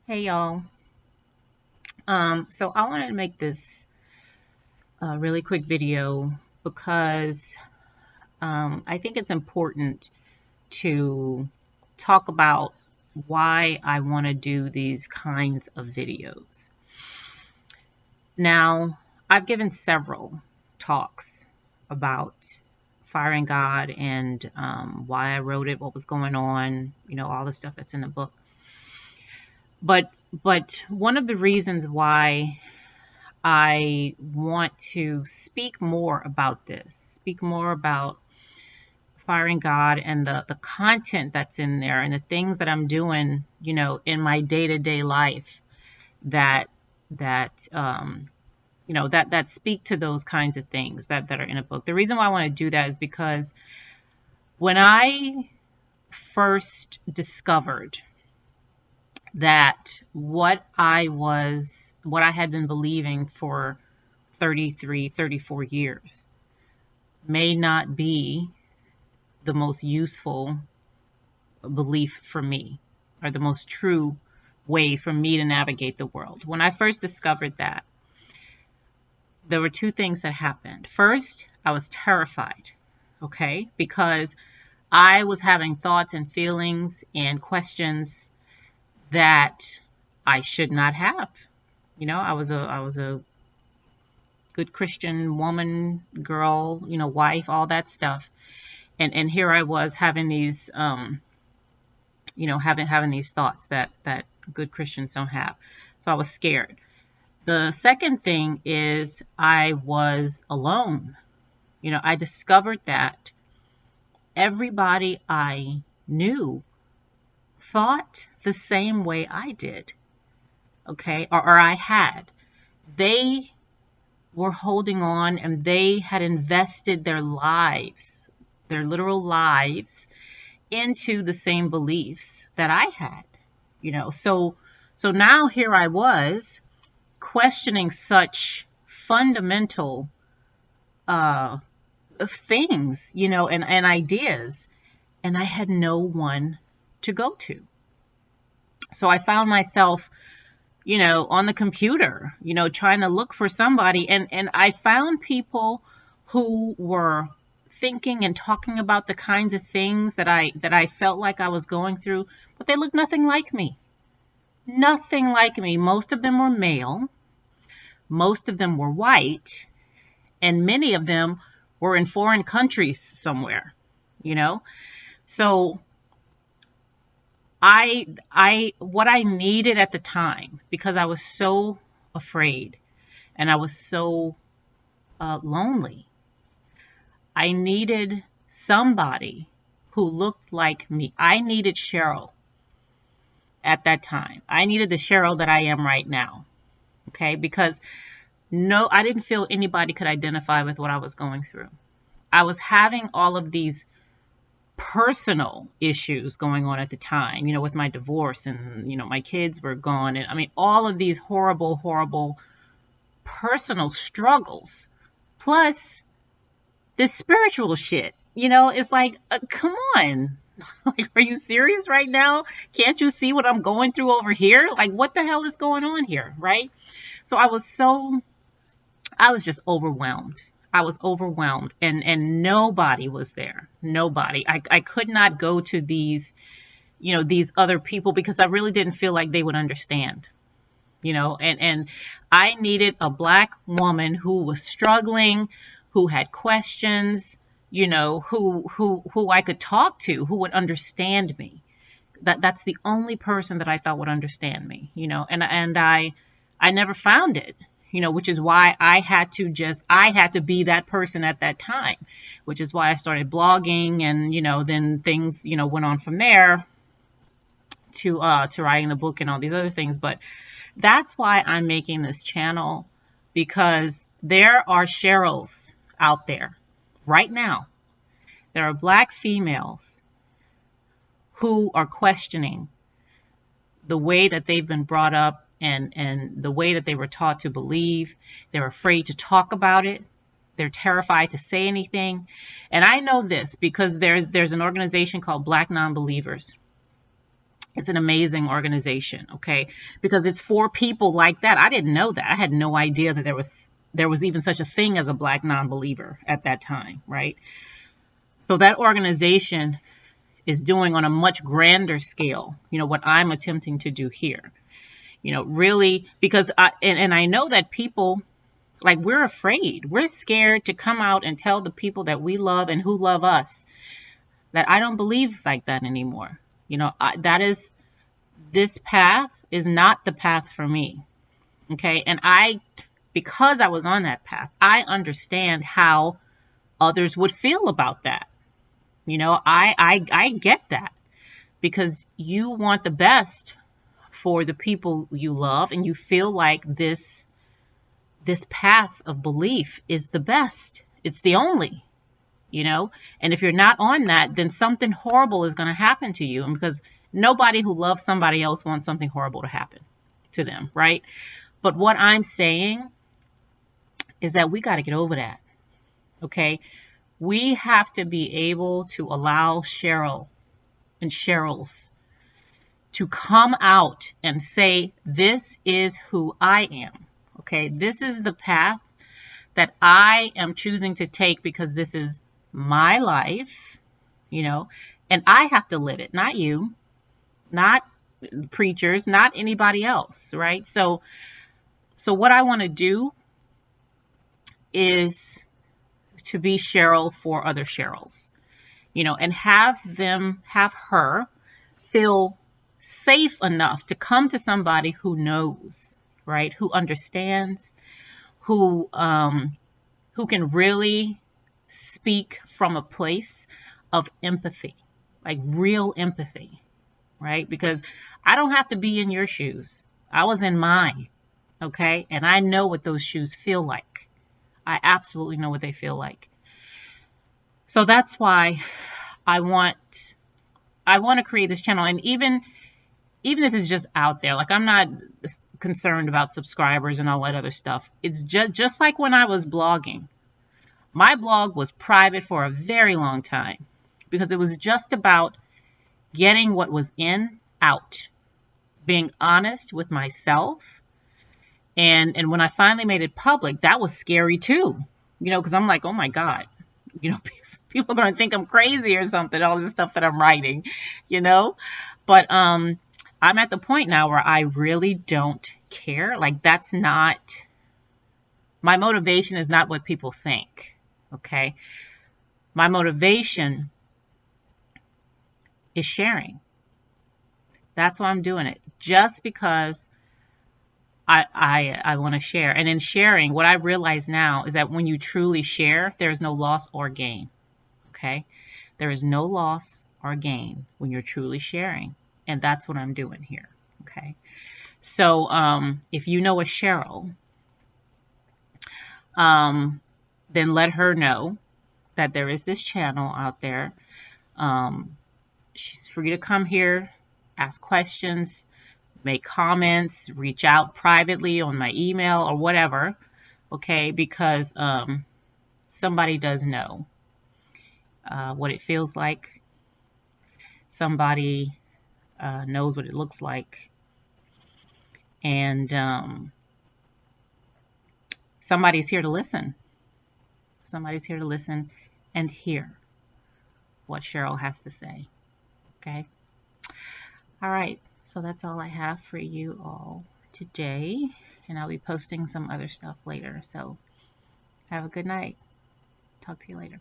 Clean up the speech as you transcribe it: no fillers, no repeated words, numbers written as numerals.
Hey y'all. So I wanted to make this really quick video because I think it's important to talk about why I want to do these kinds of videos. Now, I've given several talks about firing God and why I wrote it, what was going on, all the stuff that's in the book. But one of the reasons why I want to speak more about this, speak more about firing God and the content that's in there and the things that I'm doing, in my day-to-day life that that that speak to those kinds of things that are in a book. The reason why I want to do that is because when I first discovered that what I had been believing for 33, 34 years may not be the most useful belief for me or the most true way for me to navigate the world. When I first discovered that, there were two things that happened. First, I was terrified, okay, because I was having thoughts and feelings and questions that I should not have. I was a good Christian woman, girl, wife, all that stuff. And here I was having these having these thoughts that good Christians don't have. So I was scared. The second thing is I was alone. I discovered that everybody I knew thought the same way I did. Okay? Or I had. They were holding on and they had invested their lives, their literal lives, into the same beliefs that I had, so now here I was questioning such fundamental things, and ideas, and I had no one to go to. So I found myself, on the computer, trying to look for somebody, and I found people who were thinking and talking about the kinds of things that I felt like I was going through, but they looked nothing like me. Nothing like me. Most of them were male. Most of them were white, and many of them were in foreign countries somewhere, you know? So what I needed at the time, because I was so afraid and I was so lonely, I needed somebody who looked like me. I needed Cheryl at that time. I needed the Cheryl that I am right now. Okay? Because no, I didn't feel anybody could identify with what I was going through. I was having all of these personal issues going on at the time, with my divorce, and, my kids were gone. And I mean, all of these horrible, horrible personal struggles, plus this spiritual shit. It's like, come on. Like, are you serious right now? Can't you see what I'm going through over here? Like, what the hell is going on here? Right? So I was just overwhelmed. I was overwhelmed, and nobody was there. Nobody. I could not go to these other people because I really didn't feel like they would understand. And I needed a black woman who was struggling, who had questions, who I could talk to, who would understand me. That's the only person that I thought would understand me, and I never found it, which is why I had to be that person at that time, which is why I started blogging, and then things went on from there to writing the book and all these other things. But that's why I'm making this channel, because there are Cheryls out there right now. There are black females who are questioning the way that they've been brought up, and the way that they were taught to believe. They're afraid to talk about it. They're terrified to say anything. And I know this because there's an organization called Black Nonbelievers. It's an amazing organization, okay? Because it's for people like that. I didn't know that. I had no idea that there was even such a thing as a Black non-believer at that time, right? So that organization is doing on a much grander scale, what I'm attempting to do here. Really, because I know that people, like, we're afraid. We're scared to come out and tell the people that we love and who love us that I don't believe like that anymore. This path is not the path for me. Okay. And because I was on that path, I understand how others would feel about that. I get that, because you want the best for the people you love, and you feel like this path of belief is the best. It's the only, and if you're not on that, then something horrible is going to happen to you. And because nobody who loves somebody else wants something horrible to happen to them, right? But what I'm saying is that we got to get over that. Okay. We have to be able to allow Cheryl and Cheryl's to come out and say, this is who I am. Okay. This is the path that I am choosing to take, because this is my life, and I have to live it, not you, not preachers, not anybody else, right? So what I want to do is to be Cheryl for other Cheryls, and have her feel safe enough to come to somebody who knows, right? Who understands, who can really speak from a place of empathy, like real empathy, right? Because I don't have to be in your shoes. I was in mine, okay? And I know what those shoes feel like. I absolutely know what they feel like. So that's why I want to create this channel. And even if it's just out there, like, I'm not concerned about subscribers and all that other stuff. It's just like when I was blogging. My blog was private for a very long time, because it was just about getting what was in out, being honest with myself. And when I finally made it public, that was scary too, because I'm like, oh my God, people are going to think I'm crazy or something, all this stuff that I'm writing, but I'm at the point now where I really don't care. Like, that's not my motivation, is not what people think. Okay. My motivation is sharing. That's why I'm doing it. Just because I want to share. And in sharing, what I realize now is that when you truly share, there is no loss or gain. Okay. There is no loss or gain when you're truly sharing. And that's what I'm doing here. Okay. So, if you know a Cheryl, then let her know that there is this channel out there. She's free to come here, ask questions, make comments, reach out privately on my email or whatever. Okay, because somebody does know what it feels like. Somebody knows what it looks like. And somebody's here to listen. Somebody's here to listen and hear what Cheryl has to say. Okay. All right. So that's all I have for you all today. And I'll be posting some other stuff later. So have a good night. Talk to you later.